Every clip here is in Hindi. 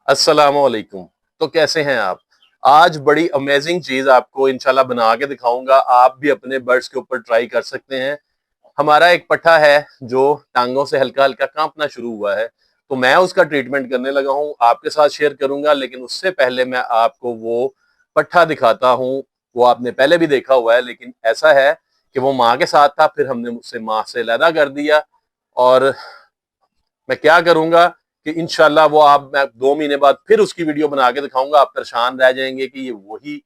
अस्सलामुअलैकुम। तो कैसे हैं आप? आज बड़ी अमेजिंग चीज आपको इंशाल्लाह बना के दिखाऊंगा। आप भी अपने बर्ड्स के ऊपर ट्राई कर सकते हैं। हमारा एक पट्ठा है जो टांगों से हल्का हल्का कांपना शुरू हुआ है, तो मैं उसका ट्रीटमेंट करने लगा हूं, आपके साथ शेयर करूंगा। लेकिन उससे पहले मैं आपको वो पट्ठा दिखाता हूं। वो आपने पहले भी देखा हुआ है, लेकिन ऐसा है कि वो माँ के साथ था, फिर हमने उससे माँ से अलहदा कर दिया। और मैं क्या करूंगा कि इंशाल्लाह वो आप मैं 2 महीने बाद फिर उसकी वीडियो बना के दिखाऊंगा। आप परेशान रह जाएंगे कि ये वही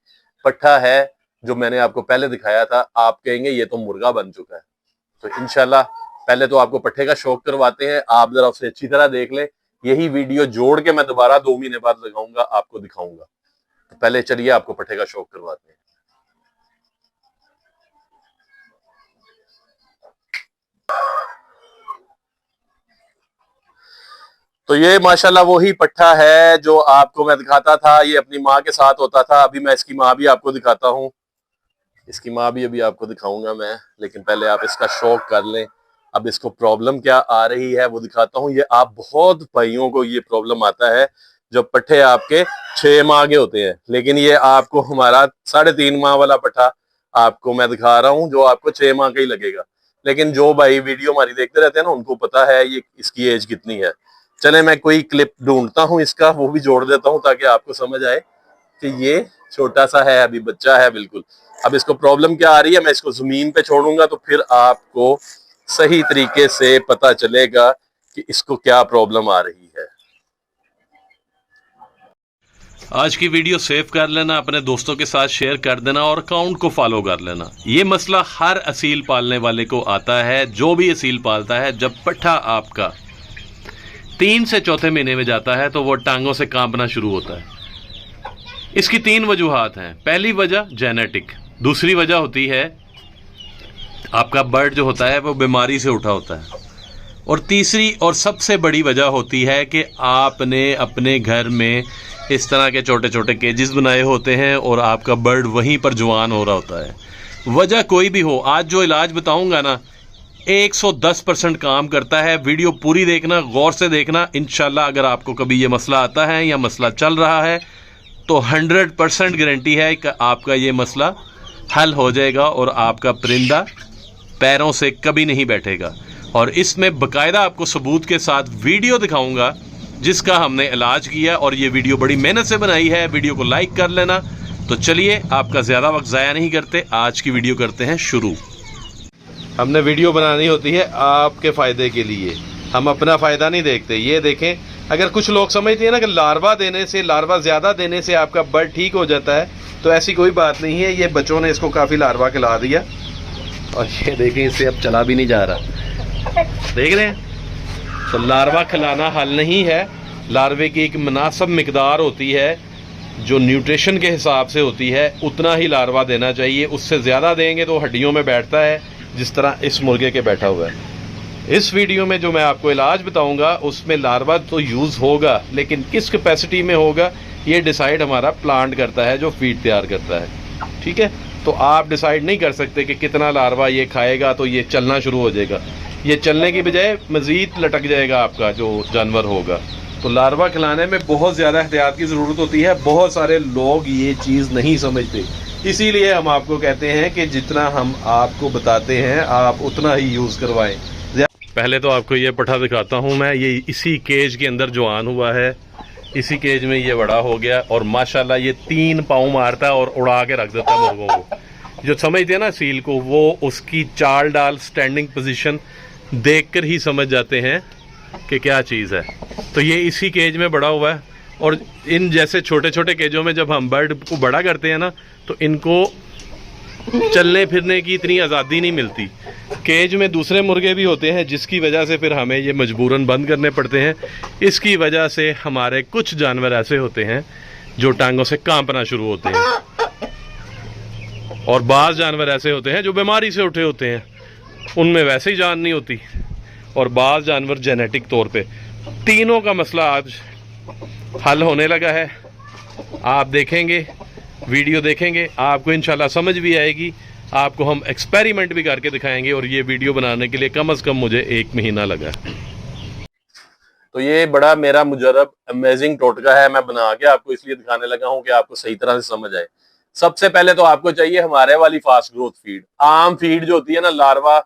पट्ठा है जो मैंने आपको पहले दिखाया था। आप कहेंगे ये तो मुर्गा बन चुका है। तो इंशाल्लाह पहले तो आपको पट्ठे का शौक करवाते हैं, आप जरा उसे अच्छी तरह देख लें। यही वीडियो जोड़ के मैं दोबारा 2 महीने बाद लगाऊंगा, आपको दिखाऊंगा। तो पहले चलिए आपको पट्ठे का शौक करवाते हैं। तो ये माशाल्लाह वही पट्ठा है जो आपको मैं दिखाता था। ये अपनी माँ के साथ होता था। अभी मैं इसकी माँ भी आपको दिखाता हूँ। इसकी माँ भी अभी आपको दिखाऊंगा मैं, लेकिन पहले आप इसका शौक कर लें। अब इसको प्रॉब्लम क्या आ रही है वो दिखाता हूँ। ये आप बहुत भाइयों को ये प्रॉब्लम आता है जब पट्ठे आपके 6 माह के होते हैं, लेकिन ये आपको हमारा 3.5 माह वाला पट्ठा आपको मैं दिखा रहा हूँ जो आपको 6 माह का ही लगेगा। लेकिन जो भाई वीडियो हमारी देखते रहते हैं ना, उनको पता है ये इसकी एज कितनी है। चले मैं कोई क्लिप ढूंढता हूँ इसका, वो भी जोड़ देता हूँ ताकि आपको समझ आए कि ये छोटा सा है, अभी बच्चा है बिल्कुल। अब इसको प्रॉब्लम क्या आ रही है, मैं इसको जमीन पे छोड़ूंगा तो फिर आपको सही तरीके से पता चलेगा कि इसको क्या प्रॉब्लम आ रही है। आज की वीडियो सेव कर लेना, अपने दोस्तों के साथ शेयर कर देना और अकाउंट को फॉलो कर लेना। ये मसला हर असील पालने वाले को आता है। जो भी असील पालता है, जब पट्ठा आपका 3 से चौथे महीने में जाता है तो वो टांगों से कांपना शुरू होता है। इसकी 3 वजूहात हैं। पहली वजह जेनेटिक, दूसरी वजह होती है आपका बर्ड जो होता है वो बीमारी से उठा होता है, और तीसरी और सबसे बड़ी वजह होती है कि आपने अपने घर में इस तरह के छोटे छोटे केजेस बनाए होते हैं और आपका बर्ड वहीं पर जवान हो रहा होता है। वजह कोई भी हो, आज जो इलाज बताऊंगा ना 110% काम करता है। वीडियो पूरी देखना, गौर से देखना। इंशाल्लाह अगर आपको कभी ये मसला आता है या मसला चल रहा है तो 100% गारंटी है कि आपका ये मसला हल हो जाएगा और आपका परिंदा पैरों से कभी नहीं बैठेगा। और इसमें बाकायदा आपको सबूत के साथ वीडियो दिखाऊंगा जिसका हमने इलाज किया, और ये वीडियो बड़ी मेहनत से बनाई है। वीडियो को लाइक कर लेना। तो चलिए आपका ज़्यादा वक्त ज़ाया नहीं करते, आज की वीडियो करते हैं शुरू। हमने वीडियो बनानी होती है आपके फ़ायदे के लिए, हम अपना फ़ायदा नहीं देखते। ये देखें, अगर कुछ लोग समझते हैं ना कि लार्वा देने से, लार्वा ज़्यादा देने से आपका बर्ड ठीक हो जाता है, तो ऐसी कोई बात नहीं है। ये बच्चों ने इसको काफ़ी लार्वा खिला दिया और ये देखें इससे अब चला भी नहीं जा रहा, देख रहे हैं। तो लार्वा खिलाना हल नहीं है। लार्वे की एक मुनासिब मिकदार होती है जो न्यूट्रिशन के हिसाब से होती है, उतना ही लार्वा देना चाहिए। उससे ज़्यादा देंगे तो हड्डियों में बैठता है, जिस तरह इस मुर्गे के बैठा हुआ है। इस वीडियो में जो मैं आपको इलाज बताऊंगा उसमें लार्वा तो यूज़ होगा, लेकिन किस कैपेसिटी में होगा ये डिसाइड हमारा प्लांट करता है जो फीड तैयार करता है। ठीक है, तो आप डिसाइड नहीं कर सकते कि कितना लार्वा ये खाएगा तो ये चलना शुरू हो जाएगा। ये चलने की बजाय मज़ीद लटक जाएगा आपका जो जानवर होगा। तो लार्वा खिलाने में बहुत ज़्यादा एहतियात की ज़रूरत होती है। बहुत सारे लोग ये चीज़ नहीं समझते, इसीलिए हम आपको कहते हैं कि जितना हम आपको बताते हैं आप उतना ही यूज़ करवाएं। पहले तो आपको ये पट्ठा दिखाता हूँ मैं। ये इसी केज के अंदर जवान हुआ है, इसी केज में ये बड़ा हो गया और माशाल्लाह ये 3 पाँव मारता है और उड़ा के रख देता है मुर्गों को। जो समझते हैं ना सील को, वो उसकी चाल डाल, स्टैंडिंग पोजीशन देखकर ही समझ जाते हैं कि क्या चीज़ है। तो ये इसी केज में बड़ा हुआ है। और इन जैसे छोटे छोटे केजों में जब हम बर्ड को बड़ा करते हैं ना, तो इनको चलने फिरने की इतनी आज़ादी नहीं मिलती। केज में दूसरे मुर्गे भी होते हैं, जिसकी वजह से फिर हमें ये मजबूरन बंद करने पड़ते हैं। इसकी वजह से हमारे कुछ जानवर ऐसे होते हैं जो टांगों से कांपना शुरू होते हैं, और बाज़ जानवर ऐसे होते हैं जो बीमारी से उठे होते हैं, उनमें वैसे ही जान नहीं होती। और बाज़ जानवर जेनेटिक तौर पे। तीनों का मसला आज हल होने लगा है। आप देखेंगे, वीडियो देखेंगे, आपको इंशाल्लाह समझ भी आएगी। आपको हम एक्सपेरिमेंट भी करके दिखाएंगे, और ये वीडियो बनाने के लिए कम से कम मुझे 1 महीना लगा। तो ये बड़ा मेरा मुजरब अमेजिंग टोटका है, मैं बना के आपको इसलिए दिखाने लगा हूं कि आपको सही तरह से समझ आए। सबसे पहले तो आपको चाहिए हमारे वाली फास्ट ग्रोथ फीड। आम फीड जो होती है ना, लार्वा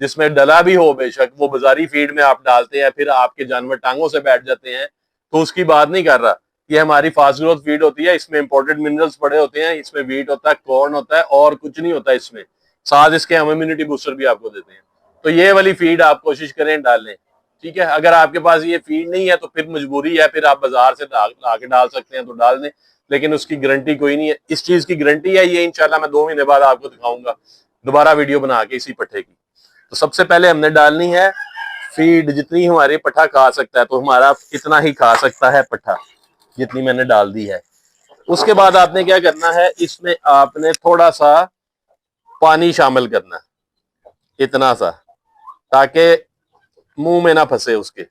जिसमें डला भी हो बेशक, वो बाजारी फीड में आप डालते हैं, फिर आपके जानवर टांगों से बैठ जाते हैं, तो उसकी बात नहीं कर रहा। ये हमारी फास्ट ग्रोथ फीड होती है, इसमें इंपोर्टेड मिनरल्स पड़े होते हैं, इसमें व्हीट होता है, कॉर्न होता है, और कुछ नहीं होता इसमें। साथ इसके हम इम्यूनिटी बूस्टर भी आपको देते हैं। तो ये वाली फीड आप कोशिश करें डालें, ठीक है। अगर आपके पास ये फीड नहीं है तो फिर मजबूरी है, फिर आप बाजार से लाके डाल सकते हैं तो डाल दें, लेकिन उसकी गारंटी कोई नहीं है। इस चीज की गारंटी है ये इंशाल्लाह मैं 2 महीने बाद आपको दिखाऊंगा दोबारा वीडियो बना के इसी पट्ठे की। तो सबसे पहले हमने डालनी है फीड जितनी हमारे पट्ठा खा सकता है, तो हमारा इतना ही खा सकता है पट्ठा, जितनी मैंने डाल दी है। उसके बाद आपने क्या करना है, इसमें आपने थोड़ा सा पानी शामिल करना है, इतना सा, ताकि मुंह में ना फंसे उसके।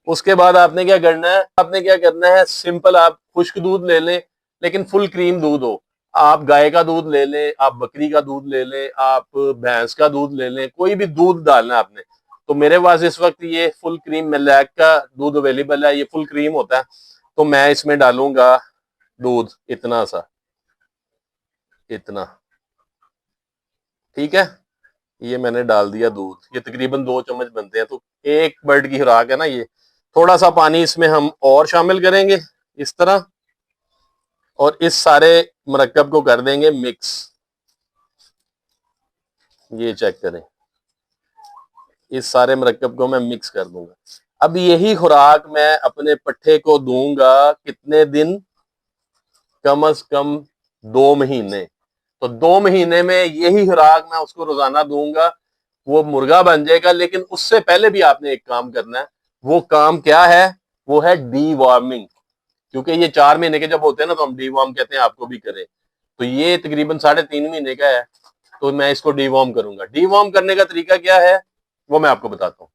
उसके बाद आपने क्या करना है, सिंपल आप खुश्क दूध ले लें, लेकिन फुल क्रीम दूध हो। आप गाय का दूध ले लें, आप बकरी का दूध ले लें, आप भैंस का दूध ले लें, कोई भी दूध डालना आपने। तो मेरे पास इस वक्त ये फुल क्रीम मिल्क का दूध अवेलेबल है, ये फुल क्रीम होता है। तो मैं इसमें डालूंगा दूध इतना सा, इतना, ठीक है। ये मैंने डाल दिया दूध, ये तकरीबन 2 चम्मच बनते हैं, तो एक बर्ड की खुराक है ना ये। थोड़ा सा पानी इसमें हम और शामिल करेंगे इस तरह, और इस सारे मरकब को कर देंगे मिक्स। ये चेक करें, इस सारे मरकब को मैं मिक्स कर दूंगा। अब यही खुराक मैं अपने पट्ठे को दूंगा कितने दिन, कम अज कम 2 महीने। तो 2 महीने में यही खुराक मैं उसको रोजाना दूंगा, वो मुर्गा बन जाएगा। लेकिन उससे पहले भी आपने एक काम करना है। वो काम क्या है? वो है डीवॉर्मिंग। क्योंकि ये 4 महीने के जब होते हैं ना, तो हम डीवॉर्म कहते हैं, आपको भी करें। तो ये तकरीबन 3.5 महीने का है, तो मैं इसको डीवॉर्म करूंगा। डीवॉर्म करने का तरीका क्या है वो मैं आपको बताता हूँ।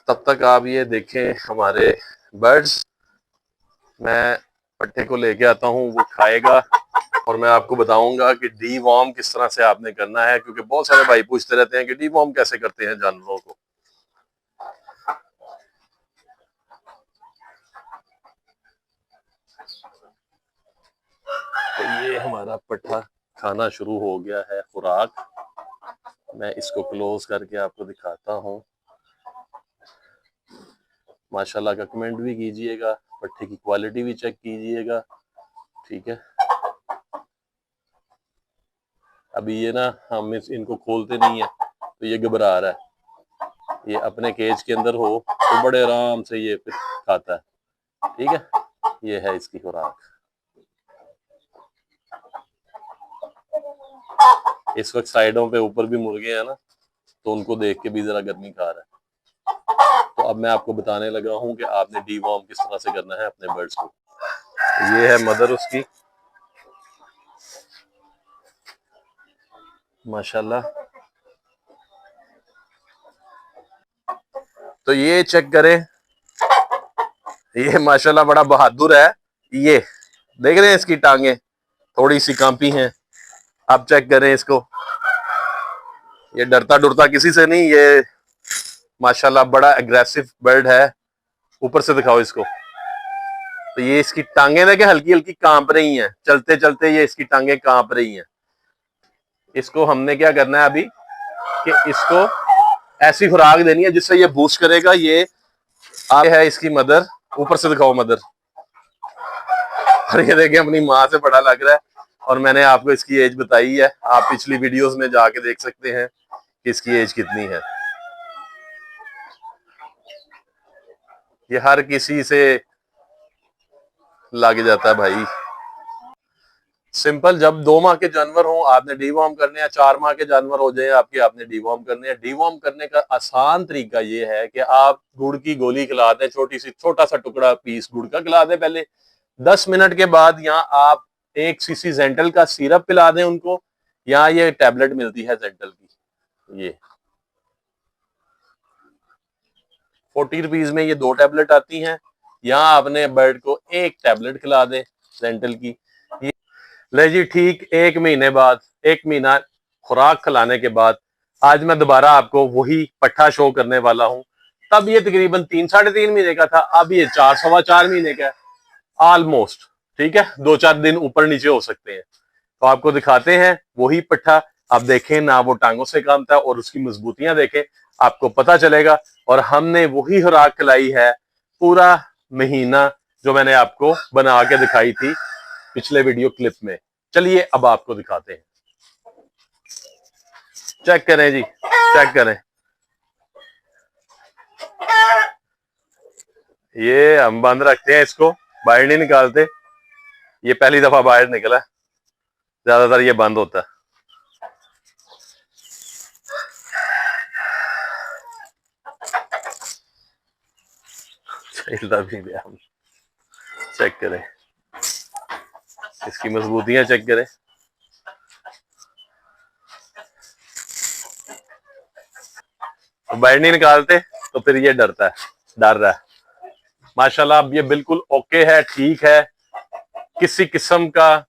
तब तक आप ये देखें हमारे बर्ड्स, मैं पट्टे को लेके आता हूँ, वो खाएगा और मैं आपको बताऊंगा कि डीवॉर्म किस तरह से आपने करना है। क्योंकि बहुत सारे भाई पूछते रहते हैं कि डीवॉर्म कैसे करते हैं जानवरों को। तो ये हमारा पट्ठा खाना शुरू हो गया है खुराक। मैं इसको क्लोज करके आपको दिखाता हूँ। माशाल्लाह का कमेंट भी कीजिएगा, पट्टे की क्वालिटी भी चेक कीजिएगा, ठीक है। अभी ये ना हम इनको खोलते नहीं है, तो ये घबरा रहा है। ये अपने केज के अंदर हो तो बड़े आराम से ये फिर खाता है, ठीक है। ये है इसकी खुराक। इस वक्त साइडों पे ऊपर भी मुर्गे हैं ना, तो उनको देख के भी जरा गर्मी खा रहा है। तो अब मैं आपको बताने लगा हूं कि आपने डीवॉर्म किस तरह से करना है अपने बर्ड्स को। ये है मदर उसकी, माशाल्लाह। तो ये चेक करें, ये माशाल्लाह बड़ा बहादुर है। ये देख रहे हैं इसकी टांगे थोड़ी सी कांपी हैं। आप चेक करें इसको, ये डरता डरता किसी से नहीं, ये माशाल्लाह बड़ा एग्रेसिव बर्ड है। ऊपर से दिखाओ इसको। तो ये इसकी टांगे देखे हल्की हल्की कांप रही हैं, चलते चलते ये इसकी टांगे कांप रही हैं। इसको हमने क्या करना है अभी कि इसको ऐसी खुराक देनी है जिससे ये बूस्ट करेगा। ये है इसकी मदर, ऊपर से दिखाओ मदर। और ये देखें अपनी माँ से बड़ा लग रहा है। और मैंने आपको इसकी एज बताई है, आप पिछली वीडियोस में जाके देख सकते हैं कि इसकी एज कितनी है। ये हर किसी से लग जाता है भाई। सिंपल, जब 2 माह के जानवर हो आपने डीवॉर्म करने हैं, 4 माह के जानवर हो जाए आपके, आपने डीवॉर्म करने हैं। डीवॉर्म करने का आसान तरीका ये है कि आप गुड़ की गोली खिला दें, छोटा सा टुकड़ा पीस गुड़ का खिला दें पहले। 10 मिनट के बाद यहाँ आप 1 सीसी जेंटल का सिरप पिला दें उनको। यहाँ ये टैबलेट मिलती है जेंटल की, ये 40 रुपीज में ये 2 टैबलेट आती हैं। यहाँ आपने बर्ड को 1 टैबलेट खिला दें जेंटल की। ले जी, ठीक 1 महीने बाद, 1 महीना खुराक खिलाने के बाद आज मैं दोबारा आपको वही पट्ठा शो करने वाला हूँ। तब ये तकरीबन 3-3.5 महीने का था, अब ये 4-4.25 महीने का है ऑलमोस्ट। ठीक है, 2-4 दिन ऊपर नीचे हो सकते हैं। तो आपको दिखाते हैं वही पट्ठा, आप देखें ना वो टांगों से काम था और उसकी मजबूतियां देखें, आपको पता चलेगा। और हमने वही खुराक खिलाई है पूरा महीना जो मैंने आपको बना के दिखाई थी पिछले वीडियो क्लिप में। चलिए अब आपको दिखाते हैं, चेक करें जी, चेक करें। ये हम बंद रखते हैं, इसको बाहर नहीं निकालते, ये पहली दफा बाहर निकला, ज्यादातर ये बंद होता है। हम चेक करें, इसकी मजबूतियां चेक करें। तो बाहर नहीं निकालते तो फिर ये डरता है, डर रहा है। माशाल्लाह अब ये बिल्कुल ओके है, ठीक है, किसी किस्म का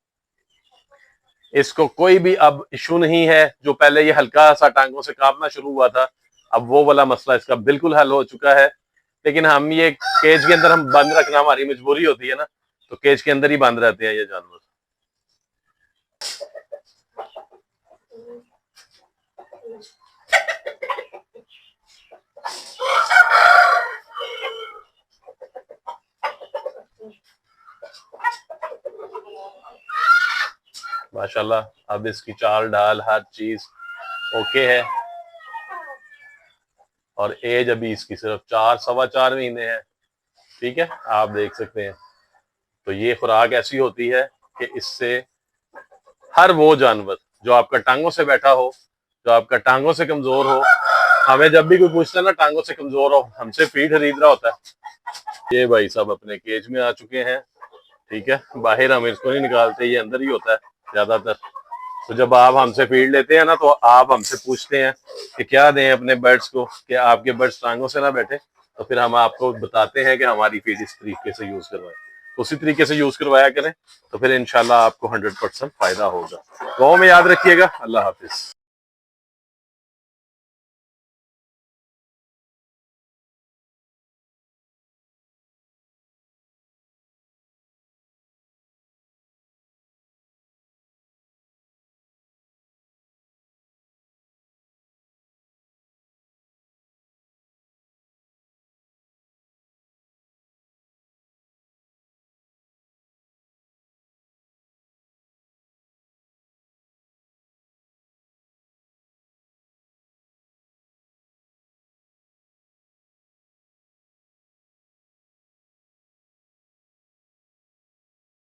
इसको कोई भी अब इशू नहीं है। जो पहले ये हल्का सा टांगों से कांपना शुरू हुआ था, अब वो वाला मसला इसका बिल्कुल हल हो चुका है। लेकिन हम ये केज के अंदर हम बंद रखना हमारी मजबूरी होती है ना, तो केज के अंदर ही बंद रहते हैं ये जानवर। माशाल्लाह अब इसकी चाल ढाल हर चीज ओके है। और एज अभी इसकी सिर्फ 4-4.25 महीने है। ठीक है, आप देख सकते हैं। तो ये खुराक ऐसी होती है कि इससे हर वो जानवर जो आपका टांगों से बैठा हो, जो आपका टांगों से कमजोर हो, हमें जब भी कोई पूछता है ना टांगों से कमजोर हो, हमसे फीड खरीद रहा होता है। ये भाई साहब अपने केज में आ चुके हैं। ठीक है, बाहर हम इसको नहीं निकालते, ये अंदर ही होता है ज्यादातर। तो जब आप हमसे फीड लेते हैं ना, तो आप हमसे पूछते हैं कि क्या दें अपने बर्ड्स को कि आपके बर्ड्स टांगों से ना बैठे, तो फिर हम आपको बताते हैं कि हमारी फीड इस तरीके से यूज करवाएं। तो उसी तरीके से यूज करवाया करें, तो फिर इंशाल्लाह आपको 100% फायदा होगा। दुआ में याद रखिएगा। अल्लाह हाफिज।